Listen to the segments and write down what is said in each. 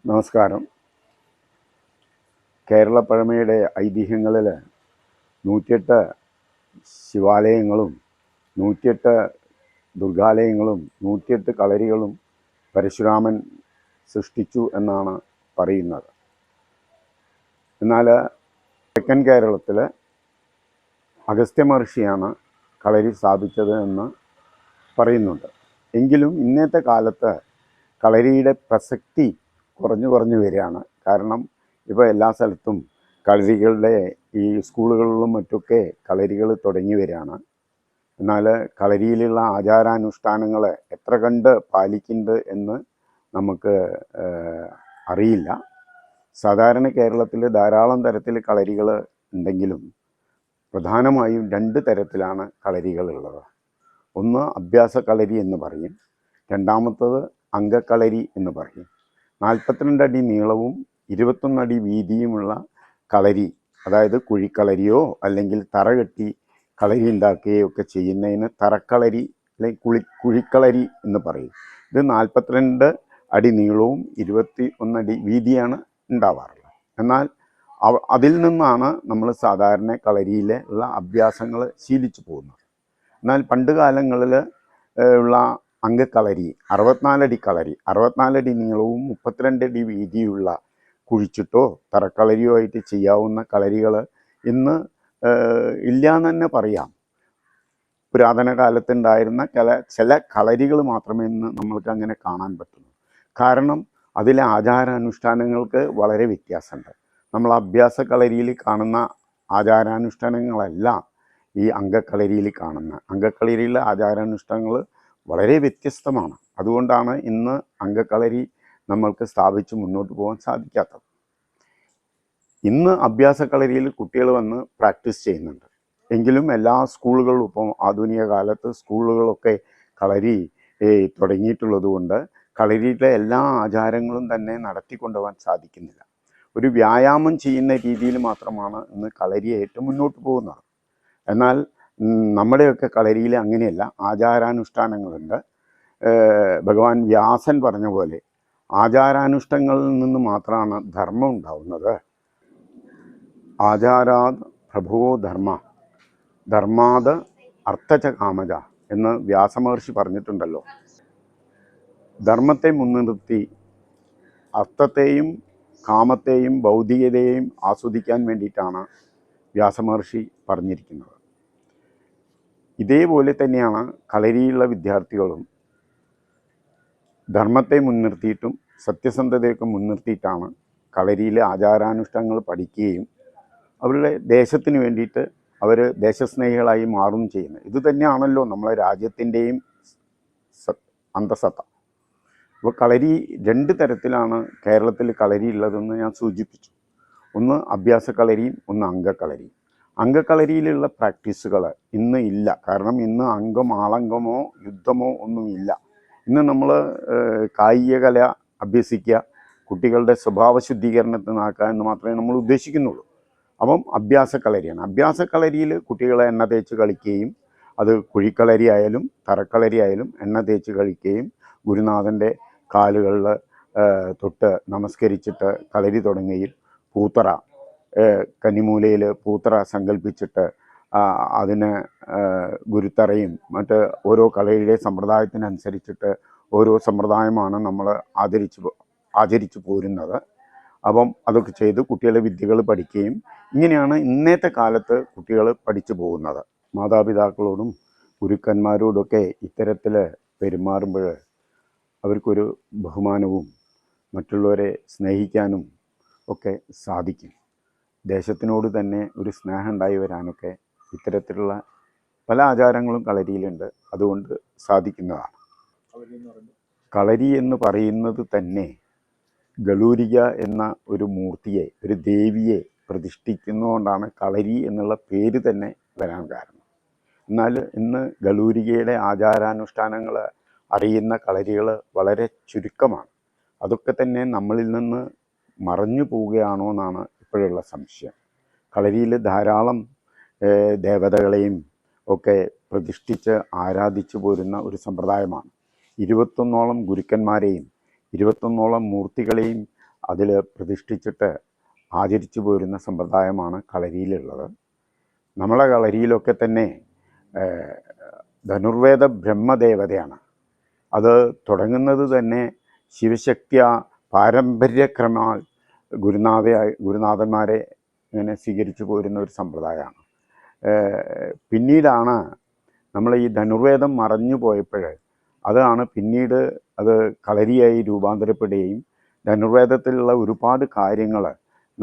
നമസ്കാരം. കേരള പഴമയുടെ ഐതിഹ്യങ്ങളിൽ 108 ശിവാലയങ്ങളും 108 ദുർഗാലയങ്ങളും 108 കളരികളും പരശുരാമൻ സൃഷ്ടിച്ചു എന്നാണ് പറയുന്നത്. എന്നാൽ തെക്കൻ കേരളത്തിൽ അഗസ്ത്യ മഹർഷിയാണ് കളരി സ്ഥാപിച്ചത് എന്ന് പറയുന്നുണ്ട്. എങ്കിലും ഇന്നത്തെ കാലത്ത് കളരിയുടെ പ്രസക്തി കുറഞ്ഞു വരികയാണ്. കാരണം ഇപ്പോൾ എല്ലാ സ്ഥലത്തും കളരികളുടെ ഈ സ്കൂളുകളിലും മറ്റൊക്കെ കളരികൾ തുടങ്ങി വരികയാണ്. എന്നാൽ കളരിയിലുള്ള ആചാരാനുഷ്ഠാനങ്ങൾ എത്ര കണ്ട് പാലിക്കുന്നുണ്ട് എന്ന് നമുക്ക് അറിയില്ല. സാധാരണ കേരളത്തിൽ ധാരാളം തരത്തിൽ കളരികൾ ഉണ്ടെങ്കിലും പ്രധാനമായും 2 തരത്തിലാണ് കളരികളുള്ളത്. ഒന്ന് അഭ്യാസ കളരി എന്ന് പറയും, രണ്ടാമത്തത് അംഗക്കളരി എന്ന് പറയും. 42 അടി നീളവും 21 അടി വീതിയുമുള്ള കളരി, അതായത് കുഴിക്കളരിയോ അല്ലെങ്കിൽ തറ കെട്ടി കളരി ഉണ്ടാക്കുകയോ ഒക്കെ ചെയ്യുന്നതിന് തറക്കളരി അല്ലെങ്കിൽ കുഴിക്കളരി എന്ന് പറയും. ഇത് 42 അടി നീളവും 21 അടി വീതിയാണ് ഉണ്ടാവാറുള്ളത്. എന്നാൽ അതിൽ നിന്നാണ് നമ്മൾ സാധാരണ കളരിയിലെ ഉള്ള അഭ്യാസങ്ങൾ ശീലിച്ചു പോകുന്നത്. എന്നാൽ പണ്ട് കാലങ്ങളിൽ ഉള്ള അംഗക്കളരി 64 അടി കളരി, 64 അടി നീളവും 32 അടി വീതിയുള്ള കുഴിച്ചിട്ടോ തറക്കളരിയോ ആയിട്ട് ചെയ്യാവുന്ന കളരികൾ ഇന്ന് ഇല്ല എന്ന് തന്നെ പറയാം. പുരാതന കാലത്തുണ്ടായിരുന്ന ചില കളരികൾ മാത്രമേ ഇന്ന് നമ്മൾക്ക് അങ്ങനെ കാണാൻ പറ്റുള്ളൂ. കാരണം അതിലെ ആചാരാനുഷ്ഠാനങ്ങൾക്ക് വളരെ വ്യത്യാസമുണ്ട്. നമ്മൾ അഭ്യാസ കളരിയിൽ കാണുന്ന ആചാരാനുഷ്ഠാനങ്ങളല്ല ഈ അംഗക്കളരിയിൽ അംഗക്കളരിയിലെ ആചാരാനുഷ്ഠാനങ്ങൾ വളരെ വ്യത്യസ്തമാണ്. അതുകൊണ്ടാണ് ഇന്ന് അംഗക്കളരി നമ്മൾക്ക് സ്ഥാപിച്ച് മുന്നോട്ട് പോകാൻ സാധിക്കാത്തത്. ഇന്ന് അഭ്യാസ കളരിയിൽ കുട്ടികൾ വന്ന് പ്രാക്ടീസ് ചെയ്യുന്നുണ്ട്. എങ്കിലും എല്ലാ സ്കൂളുകളും ഇപ്പോൾ ആധുനിക കാലത്ത് സ്കൂളുകളൊക്കെ കളരി തുടങ്ങിയിട്ടുള്ളത് കൊണ്ട് കളരിയിലെ എല്ലാ ആചാരങ്ങളും തന്നെ നടത്തിക്കൊണ്ടുപോകാൻ സാധിക്കുന്നില്ല. ഒരു വ്യായാമം ചെയ്യുന്ന രീതിയിൽ മാത്രമാണ് ഇന്ന് കളരിയായിട്ട് മുന്നോട്ട് പോകുന്നത്. എന്നാൽ നമ്മുടെയൊക്കെ കളരിയിൽ അങ്ങനെയല്ല, ആചാരാനുഷ്ഠാനങ്ങളുണ്ട്. ഭഗവാൻ വ്യാസൻ പറഞ്ഞ പോലെ ആചാരാനുഷ്ഠാനങ്ങളിൽ നിന്ന് മാത്രമാണ് ധർമ്മം ഉണ്ടാവുന്നത്. ആചാരാത് പ്രഭവോ ധർമ്മ, ധർമാത് അർത്ഥച കാമജ എന്ന് വ്യാസമഹർഷി പറഞ്ഞിട്ടുണ്ടല്ലോ. ധർമ്മത്തെ മുൻനിർത്തി അർത്ഥത്തെയും കാമത്തെയും ഭൗതികതയെയും ആസ്വദിക്കാൻ വേണ്ടിയിട്ടാണ് വ്യാസമഹർഷി പറഞ്ഞിരിക്കുന്നത്. ഇതേപോലെ തന്നെയാണ് കളരിയിലുള്ള വിദ്യാർത്ഥികളും ധർമ്മത്തെ മുൻനിർത്തിയിട്ടും സത്യസന്ധതയൊക്കെ മുൻനിർത്തിയിട്ടാണ് കളരിയിലെ ആചാരാനുഷ്ഠാനങ്ങൾ പഠിക്കുകയും അവരുടെ ദേശത്തിന് വേണ്ടിയിട്ട് അവർ ദേശസ്നേഹികളായി മാറുകയും ചെയ്യുന്നത്. ഇത് തന്നെയാണല്ലോ നമ്മളെ രാജ്യത്തിൻ്റെയും അന്തസത്ത. അപ്പോൾ കളരി 2 തരത്തിലാണ് കേരളത്തിൽ കളരി ഉള്ളതെന്ന് ഞാൻ സൂചിപ്പിച്ചു. ഒന്ന് അഭ്യാസ കളരിയും ഒന്ന് അംഗക്കളരിയും. അംഗക്കളരിയിലുള്ള പ്രാക്ടീസുകൾ ഇന്ന് ഇല്ല. കാരണം ഇന്ന് ആളംഗമോ യുദ്ധമോ ഒന്നുമില്ല. ഇന്ന് നമ്മൾ കായിക കല അഭ്യസിക്കുക, കുട്ടികളുടെ സ്വഭാവ ശുദ്ധീകരണത്തിനാക്കുക എന്ന് മാത്രമേ നമ്മൾ ഉദ്ദേശിക്കുന്നുള്ളൂ. അപ്പം അഭ്യാസ കളരിയാണ്. അഭ്യാസ കളരിയിൽ കുട്ടികളെ എണ്ണ തേച്ച് കളിക്കുകയും, അത് കുഴിക്കളരി ആയാലും തറക്കളരി ആയാലും എണ്ണ തേച്ച് കളിക്കുകയും ഗുരുനാഥൻ്റെ കാലുകളിൽ തൊട്ട് നമസ്കരിച്ചിട്ട് കളരി തുടങ്ങുകയും പൂത്തറ കന്നിമൂലയിൽ പൂത്തറ സങ്കല്പിച്ചിട്ട് അതിന് ഗുരുത്തറയും മറ്റ് ഓരോ കളരിയുടെ സമ്പ്രദായത്തിനനുസരിച്ചിട്ട് ഓരോ സമ്പ്രദായമാണ് നമ്മൾ ആചരിച്ചു പോരുന്നത്. അപ്പം അതൊക്കെ ചെയ്ത് കുട്ടികളെ വിദ്യകൾ പഠിക്കുകയും ഇങ്ങനെയാണ് ഇന്നത്തെ കാലത്ത് കുട്ടികൾ പഠിച്ചു പോകുന്നത്. മാതാപിതാക്കളോടും ഗുരുക്കന്മാരോടൊക്കെ ഇത്തരത്തിൽ പെരുമാറുമ്പോൾ അവർക്കൊരു ബഹുമാനവും മറ്റുള്ളവരെ സ്നേഹിക്കാനും ഒക്കെ സാധിക്കും. ദേശത്തിനോട് തന്നെ ഒരു സ്നേഹം ഉണ്ടായി വരാനൊക്കെ ഇത്തരത്തിലുള്ള പല ആചാരങ്ങളും കളരിയിലുണ്ട്. അതുകൊണ്ട് സാധിക്കുന്നതാണ്. കളരി എന്ന് പറയുന്നത് തന്നെ ഗളൂരിക എന്ന ഒരു മൂർത്തിയെ, ഒരു ദേവിയെ പ്രതിഷ്ഠിക്കുന്നതുകൊണ്ടാണ് കളരി എന്നുള്ള പേര് തന്നെ വരാൻ കാരണം. എന്നാൽ ഇന്ന് ഗളൂരികയുടെ ആചാരാനുഷ്ഠാനങ്ങൾ അറിയുന്ന കളരികൾ വളരെ ചുരുക്കമാണ്. അതൊക്കെ തന്നെ നമ്മളിൽ നിന്ന് മറഞ്ഞു പോവുകയാണോ എന്നാണ് ഇപ്പോഴുള്ള സംശയം. കളരിയിൽ ധാരാളം ദേവതകളെയും ഒക്കെ പ്രതിഷ്ഠിച്ച് ആരാധിച്ചു പോരുന്ന ഒരു സമ്പ്രദായമാണ്. 21ഓളം ഗുരുക്കന്മാരെയും 21ഓളം മൂർത്തികളെയും അതിൽ പ്രതിഷ്ഠിച്ചിട്ട് ആചരിച്ചു പോരുന്ന സമ്പ്രദായമാണ് കളരിയിലുള്ളത്. നമ്മളെ കളരിയിലൊക്കെ തന്നെ ധനുർവേദ ബ്രഹ്മദേവതയാണ്. അത് തുടങ്ങുന്നത് തന്നെ ശിവശക്തിയ പാരമ്പര്യക്രമാൽ ഗുരുനാഥന്മാരെ ഇങ്ങനെ സ്വീകരിച്ചു പോരുന്ന ഒരു സമ്പ്രദായമാണ്. പിന്നീടാണ് നമ്മൾ ഈ ധനുർവേദം മറഞ്ഞു പോയപ്പോൾ അതാണ് പിന്നീട് അത് കളരിയായി രൂപാന്തരപ്പെടുകയും ധനുർവേദത്തിലുള്ള ഒരുപാട് കാര്യങ്ങൾ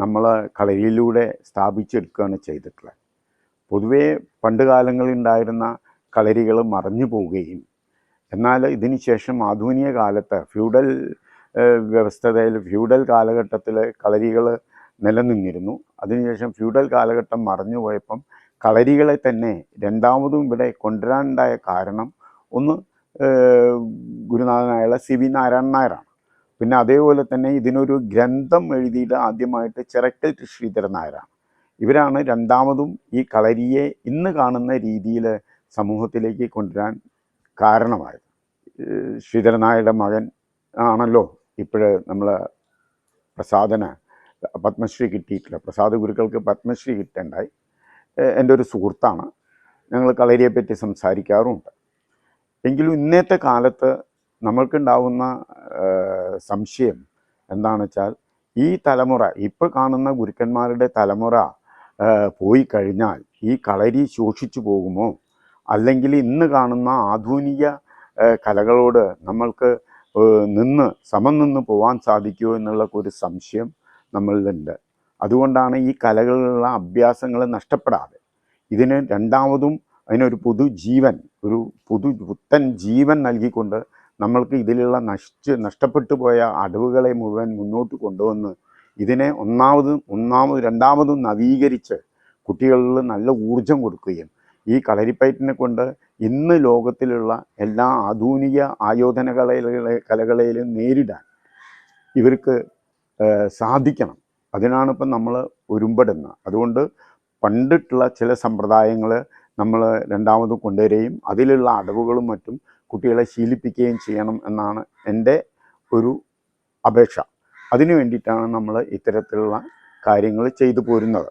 നമ്മൾ കളരിയിലൂടെ സ്ഥാപിച്ചെടുക്കുകയാണ് ചെയ്തിട്ടുള്ളത്. പൊതുവേ പണ്ട് കാലങ്ങളിൽ ഉണ്ടായിരുന്ന കളരികൾ മറഞ്ഞു പോവുകയും എന്നാൽ ഇതിന് ശേഷം ആധുനിക കാലത്ത് ഫ്യൂഡൽ വ്യവസ്ഥതയിൽ ഫ്യൂഡൽ കാലഘട്ടത്തിൽ കളരികൾ നിലനിന്നിരുന്നു. അതിനുശേഷം ഫ്യൂഡൽ കാലഘട്ടം മറഞ്ഞു പോയപ്പം കളരികളെ തന്നെ രണ്ടാമതും ഇവിടെ കൊണ്ടുവരാനുണ്ടായ കാരണം ഒന്ന് ഗുരുനാഥനായുള്ള CV നാരായണൻ നായരാണ്. പിന്നെ അതേപോലെ തന്നെ ഇതിനൊരു ഗ്രന്ഥം എഴുതിയിട്ട് ആദ്യമായിട്ട് ചിറക്കൽ ശ്രീധരൻ നായരാണ്. ഇവരാണ് രണ്ടാമതും ഈ കളരിയെ ഇന്ന് കാണുന്ന രീതിയിൽ സമൂഹത്തിലേക്ക് കൊണ്ടുവരാൻ കാരണമായത്. ശ്രീധരൻ നായരുടെ മകൻ ആണല്ലോ ഇപ്പോൾ നമ്മൾ പ്രസാദന് പത്മശ്രീ കിട്ടിയിട്ടില്ല. പ്രസാദ് ഗുരുക്കൾക്ക് പത്മശ്രീ കിട്ടേണ്ടായി. എൻ്റെ ഒരു സുഹൃത്താണ്. ഞങ്ങൾ കളരിയെപ്പറ്റി സംസാരിക്കാറുമുണ്ട്. എങ്കിലും ഇന്നത്തെ കാലത്ത് നമ്മൾക്കുണ്ടാവുന്ന സംശയം എന്താണെന്ന് വെച്ചാൽ ഈ തലമുറ ഇപ്പോൾ കാണുന്ന ഗുരുക്കന്മാരുടെ തലമുറ പോയി കഴിഞ്ഞാൽ ഈ കളരി ശോഷിച്ചു പോകുമോ, അല്ലെങ്കിൽ ഇന്ന് കാണുന്ന ആധുനിക കലകളോട് നമ്മൾക്ക് സമം നിന്ന് പോകാൻ സാധിക്കുമോ എന്നുള്ള ഒരു സംശയം നമ്മളിലുണ്ട്. അതുകൊണ്ടാണ് ഈ കലകളിലുള്ള അഭ്യാസങ്ങൾ നഷ്ടപ്പെടാതെ ഇതിന് രണ്ടാമതും അതിനൊരു പുത്തൻ ജീവൻ നൽകിക്കൊണ്ട് നമ്മൾക്ക് ഇതിലുള്ള നഷ്ടപ്പെട്ടു പോയ അടവുകളെ മുഴുവൻ മുന്നോട്ട് കൊണ്ടുവന്ന് ഇതിനെ രണ്ടാമതും നവീകരിച്ച് കുട്ടികളിൽ നല്ല ഊർജം കൊടുക്കുകയും ഈ കളരിപ്പയറ്റിനെ കൊണ്ട് ഇന്ന് ലോകത്തിലുള്ള എല്ലാ ആധുനിക ആയോധന കലകളെയും നേരിടാൻ ഇവർക്ക് സാധിക്കണം. അതിനാണിപ്പം നമ്മൾ ഒരുമ്പെടുന്നത്. അതുകൊണ്ട് പണ്ടിട്ടുള്ള ചില സമ്പ്രദായങ്ങൾ നമ്മൾ രണ്ടാമത് കൊണ്ടുവരികയും അതിലുള്ള അടവുകളും മറ്റും കുട്ടികളെ ശീലിപ്പിക്കുകയും ചെയ്യണം എന്നാണ് എൻ്റെ ഒരു അപേക്ഷ. അതിനു വേണ്ടിയിട്ടാണ് നമ്മൾ ഇത്തരത്തിലുള്ള കാര്യങ്ങൾ ചെയ്തു പോരുന്നത്.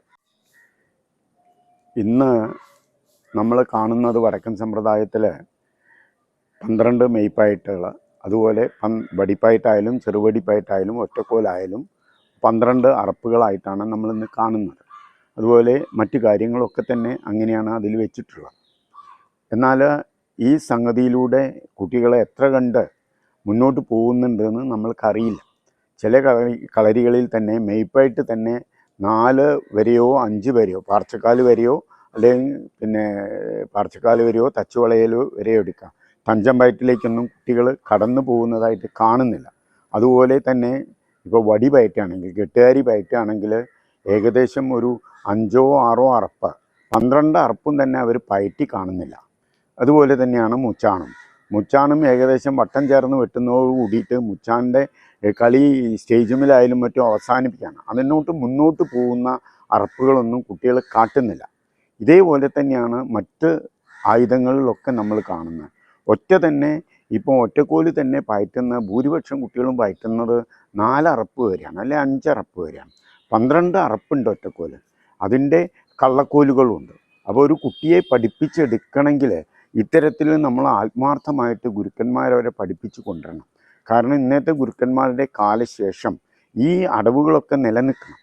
ഇന്ന് നമ്മൾ കാണുന്നത് വടക്കൻ സമ്പ്രദായത്തിൽ 12 മെയ്പ്പായിട്ടുകൾ, അതുപോലെ വടിപ്പായിട്ടായാലും ചെറുവടിപ്പായിട്ടായാലും ഒറ്റക്കോലായാലും 12 അറപ്പുകളായിട്ടാണ് നമ്മളിന്ന് കാണുന്നത്. അതുപോലെ മറ്റു കാര്യങ്ങളൊക്കെ തന്നെ അങ്ങനെയാണ് അതിൽ വെച്ചിട്ടുള്ളത്. എന്നാൽ ഈ സംഗതിയിലൂടെ കുട്ടികളെ എത്ര കണ്ട് മുന്നോട്ട് പോകുന്നുണ്ടെന്ന് നമ്മൾക്കറിയില്ല. ചില കളരികളിൽ തന്നെ മെയ്പ്പായിട്ട് തന്നെ 4 വരെയോ 5 വരെയോ പാർച്ചക്കാല് വരെയോ അല്ലെങ്കിൽ പിന്നെ പാർച്ചക്കാല് വരെയോ തച്ചുവളയിലോ വരെയോ എടുക്കാം. തഞ്ചം പയറ്റിലേക്കൊന്നും കുട്ടികൾ കടന്നു പോകുന്നതായിട്ട് കാണുന്നില്ല. അതുപോലെ തന്നെ ഇപ്പോൾ വടി പയറ്റാണെങ്കിൽ, കെട്ടുകാരി പയറ്റാണെങ്കിൽ ഏകദേശം ഒരു 5 or 6 അറപ്പ്, 12 അറപ്പും തന്നെ അവർ പയറ്റി കാണുന്നില്ല. അതുപോലെ തന്നെയാണ് മുച്ചാണം ഏകദേശം വട്ടം ചേർന്ന് വെട്ടുന്നതോട് കൂടിയിട്ട് മുച്ചാൻ്റെ കളി സ്റ്റേജുമിലായാലും മറ്റും അവസാനിപ്പിക്കുകയാണ്. മുന്നോട്ട് പോകുന്ന അറപ്പുകളൊന്നും കുട്ടികൾ കാട്ടുന്നില്ല. ഇതേപോലെ തന്നെയാണ് മറ്റ് ആയുധങ്ങളിലൊക്കെ നമ്മൾ കാണുന്നത്. ഒറ്റക്കോല് തന്നെ പയറ്റുന്ന ഭൂരിപക്ഷം കുട്ടികളും പയറ്റുന്നത് 4 അറപ്പ് വരെയാണ്, അല്ലെ 5 അറപ്പ് വരെയാണ്. 12 അറപ്പുണ്ട് ഒറ്റക്കോല്. അതിൻ്റെ കള്ളക്കോലുകളുണ്ട്. അപ്പോൾ ഒരു കുട്ടിയെ പഠിപ്പിച്ചെടുക്കണമെങ്കിൽ ഇത്തരത്തിൽ നമ്മൾ ആത്മാർത്ഥമായിട്ട് ഗുരുക്കന്മാരവരെ പഠിപ്പിച്ചു കൊണ്ടുവരണം. കാരണം ഇന്നത്തെ ഗുരുക്കന്മാരുടെ കാലശേഷം ഈ അടവുകളൊക്കെ നിലനിൽക്കണം.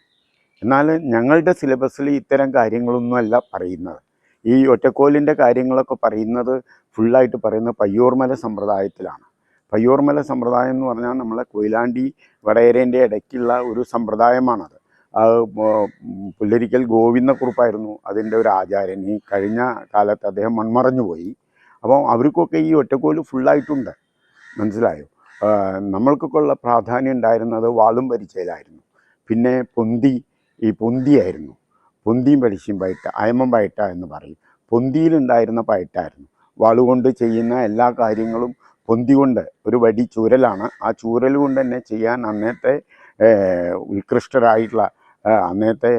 എന്നാൽ ഞങ്ങളുടെ സിലബസിൽ ഇത്തരം കാര്യങ്ങളൊന്നുമല്ല പറയുന്നത്. ഈ ഒറ്റക്കോലിൻ്റെ കാര്യങ്ങളൊക്കെ പറയുന്നത് ഫുള്ളായിട്ട് പറയുന്നത് പയ്യോർമല സമ്പ്രദായത്തിലാണ്. പയ്യോർമല സമ്പ്രദായം എന്ന് പറഞ്ഞാൽ നമ്മളെ കൊയിലാണ്ടി വടകരേൻ്റെ ഇടയ്ക്കുള്ള ഒരു സമ്പ്രദായമാണത്. പുല്ലരിക്കൽ ഗോവിന്ദക്കുറുപ്പായിരുന്നു അതിൻ്റെ ഒരു ആചാര്യൻ. ഈ കഴിഞ്ഞ കാലത്ത് അദ്ദേഹം മൺമറഞ്ഞു പോയി. അപ്പോൾ അവർക്കൊക്കെ ഈ ഒറ്റക്കോല് ഫുള്ളായിട്ടുണ്ട്. മനസ്സിലായോ? നമ്മൾക്കൊക്കെ ഉള്ള പ്രാധാന്യം ഉണ്ടായിരുന്നത് വാളും പരിചയിലായിരുന്നു. പിന്നെ പൊന്തിയായിരുന്നു. പൊന്തിയും പരിശയും പയറ്റ, അയമം പയറ്റ എന്ന് പറയും. പൊന്തിയിലുണ്ടായിരുന്ന പയറ്റായിരുന്നു. വാളുകൊണ്ട് ചെയ്യുന്ന എല്ലാ കാര്യങ്ങളും പൊന്തി കൊണ്ട്, ഒരു വടി ചൂരലാണ്, ആ ചൂരൽ കൊണ്ട് തന്നെ ചെയ്യാൻ അന്നത്തെ ഉത്കൃഷ്ടരായിട്ടുള്ള അന്നത്തെ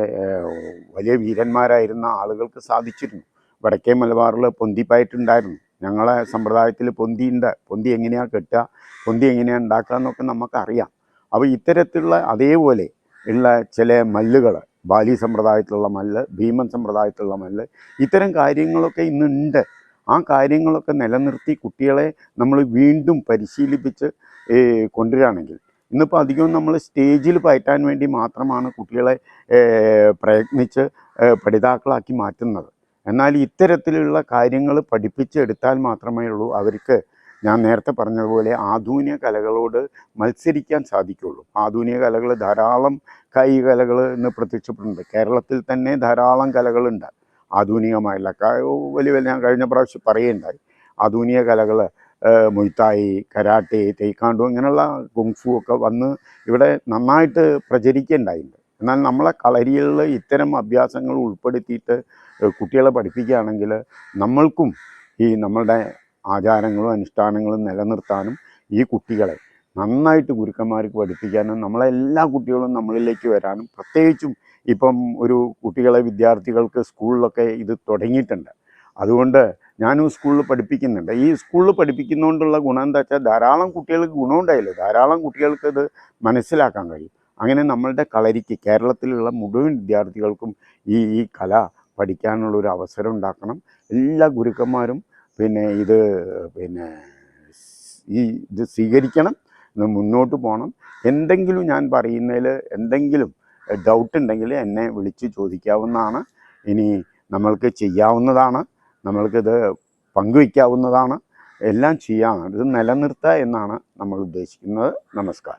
വലിയ വീരന്മാരായിരുന്ന ആളുകൾക്ക് സാധിച്ചിരുന്നു. വടക്കേ മലബാറിൽ പൊന്തിപ്പയറ്റുണ്ടായിരുന്നു. ഞങ്ങളെ സമ്പ്രദായത്തിൽ പൊന്തിയുണ്ട്. പൊന്തി എങ്ങനെയാണ് കെട്ടുക, പൊന്തി എങ്ങനെയാണ് ഉണ്ടാക്കുക എന്നൊക്കെ നമുക്കറിയാം. അപ്പോൾ ഇത്തരത്തിലുള്ള അതേപോലെ ഉള്ള ചില മല്ലുകൾ, ബാലി സമ്പ്രദായത്തിലുള്ള മല്ല്, ഭീമൻ സമ്പ്രദായത്തിലുള്ള മല്ല്, ഇത്തരം കാര്യങ്ങളൊക്കെ ഇന്നുണ്ട്. ആ കാര്യങ്ങളൊക്കെ നിലനിർത്തി കുട്ടികളെ നമ്മൾ വീണ്ടും പരിശീലിപ്പിച്ച് കൊണ്ടുവരികയാണെങ്കിൽ, ഇന്നിപ്പോൾ അധികവും നമ്മൾ സ്റ്റേജിൽ പയറ്റാൻ വേണ്ടി മാത്രമാണ് കുട്ടികളെ പ്രയത്നിച്ച് പഠിതാക്കളാക്കി മാറ്റുന്നത്. എന്നാൽ ഇത്തരത്തിലുള്ള കാര്യങ്ങൾ പഠിപ്പിച്ചെടുത്താൽ മാത്രമേ ഉള്ളൂ അവർക്ക്, ഞാൻ നേരത്തെ പറഞ്ഞതുപോലെ, ആധുനിക കലകളോട് മത്സരിക്കാൻ സാധിക്കുകയുള്ളൂ. ആധുനിക കലകൾ ധാരാളം കായിക കലകൾ ഇന്ന് പ്രത്യക്ഷപ്പെടുന്നുണ്ട്. കേരളത്തിൽ തന്നെ ധാരാളം കലകളുണ്ട് ആധുനികമായുള്ള. വലിയ ഞാൻ കഴിഞ്ഞ പ്രാവശ്യം പറയുകയുണ്ടായി, ആധുനിക കലകൾ മുയ്ത്തായി, കരാട്ടെ, തൈക്കാണ്ടോ ഇങ്ങനെയുള്ള കുങ്ഫു ഒക്കെ വന്ന് ഇവിടെ നന്നായിട്ട് പ്രചരിക്കുകയുണ്ടായിട്ടുണ്ട്. എന്നാൽ നമ്മളെ കളരികളിൽ ഇത്തരം അഭ്യാസങ്ങൾ ഉൾപ്പെടുത്തിയിട്ട് കുട്ടികളെ പഠിപ്പിക്കുകയാണെങ്കിൽ നമ്മൾക്കും ഈ നമ്മളുടെ ആചാരങ്ങളും അനുഷ്ഠാനങ്ങളും നിലനിർത്താനും ഈ കുട്ടികളെ നന്നായിട്ട് ഗുരുക്കന്മാർക്ക് പഠിപ്പിക്കാനും നമ്മളെല്ലാ കുട്ടികളും നമ്മളിലേക്ക് വരാനും, പ്രത്യേകിച്ചും ഇപ്പം ഒരു കുട്ടികളെ വിദ്യാർത്ഥികൾക്ക് സ്കൂളിലൊക്കെ ഇത് തുടങ്ങിയിട്ടുണ്ട്. അതുകൊണ്ട് ഞാനും സ്കൂളിൽ പഠിപ്പിക്കുന്നുണ്ട്. ഈ സ്കൂളിൽ പഠിപ്പിക്കുന്നതുകൊണ്ടുള്ള ഗുണം എന്താ വെച്ചാൽ ധാരാളം കുട്ടികൾക്ക് ഗുണമുണ്ടായില്ല, ധാരാളം കുട്ടികൾക്ക് ഇത് മനസ്സിലാക്കാൻ കഴിയും. അങ്ങനെ നമ്മളുടെ കളരിക്ക് കേരളത്തിലുള്ള മുഴുവൻ വിദ്യാർത്ഥികൾക്കും ഈ കല പഠിക്കാനുള്ളൊരു അവസരം ഉണ്ടാക്കണം. എല്ലാ ഗുരുക്കന്മാരും ഇത് ഇത് സ്വീകരിക്കണം, മുന്നോട്ട് പോകണം. എന്തെങ്കിലും ഞാൻ പറയുന്നതിൽ എന്തെങ്കിലും ഡൗട്ട് ഉണ്ടെങ്കിൽ എന്നെ വിളിച്ച് ചോദിക്കാവുന്നതാണ്. ഇനി നമ്മൾക്ക് ചെയ്യാവുന്നതാണ്, നമ്മൾക്കിത് പങ്കുവയ്ക്കാവുന്നതാണ്, എല്ലാം ചെയ്യാം. ഇത് നിലനിർത്തുക എന്നാണ് നമ്മൾ ഉദ്ദേശിക്കുന്നത്. നമസ്കാരം.